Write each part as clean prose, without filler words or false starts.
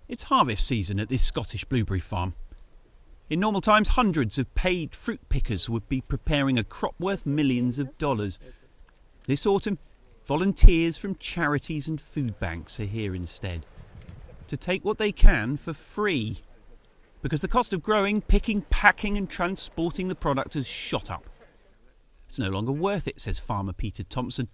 It's harvest season at this Scottish blueberry farm. In normal times, hundreds of paid fruit pickers would be preparing a crop worth millions of dollars. This autumn, volunteers from charities and food banks are here instead, to take what they can for free, because the cost of growing, picking, packing and transporting the product has shot up. It's no longer worth it, says farmer Peter Thompson,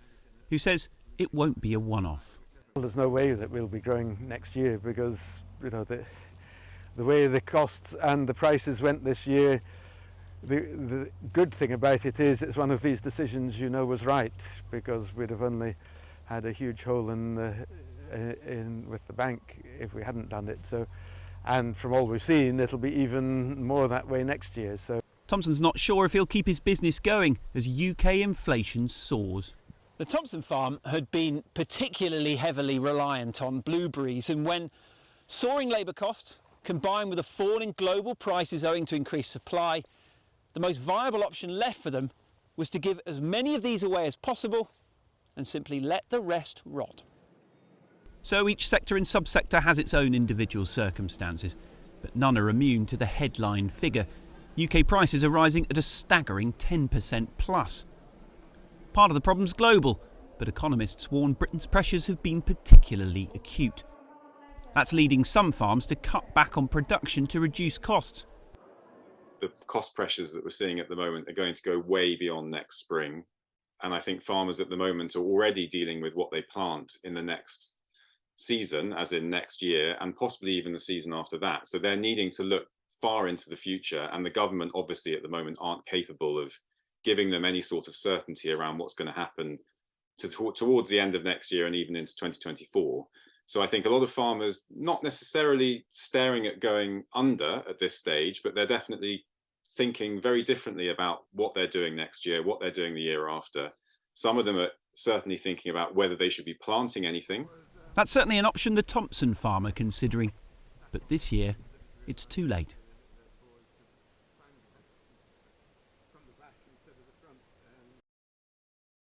who says it won't be a one-off. Well, there's no way that we'll be growing next year because, the way the costs and the prices went this year. The good thing about it is it's one of these decisions was right, because we'd have only had a huge hole with the bank if we hadn't done it. So, and from all we've seen, it'll be even more that way next year. So Thompson's not sure if he'll keep his business going as UK inflation soars. The Thompson farm had been particularly heavily reliant on blueberries, and when soaring labour costs combined with a fall in global prices owing to increased supply, the most viable option left for them was to give as many of these away as possible and simply let the rest rot. So each sector and subsector has its own individual circumstances, but none are immune to the headline figure. UK prices are rising at a staggering 10% plus. Part of the problem's global, but economists warn Britain's pressures have been particularly acute. That's leading some farms to cut back on production to reduce costs. The cost pressures that we're seeing at the moment are going to go way beyond next spring. And I think farmers at the moment are already dealing with what they plant in the next season, as in next year, and possibly even the season after that. So they're needing to look far into the future. And the government obviously at the moment aren't capable of giving them any sort of certainty around what's going to happen towards the end of next year and even into 2024. So I think a lot of farmers, not necessarily staring at going under at this stage, but they're definitely thinking very differently about what they're doing next year, what they're doing the year after. Some of them are certainly thinking about whether they should be planting anything. That's certainly an option the Thompson farm are considering. But this year, it's too late.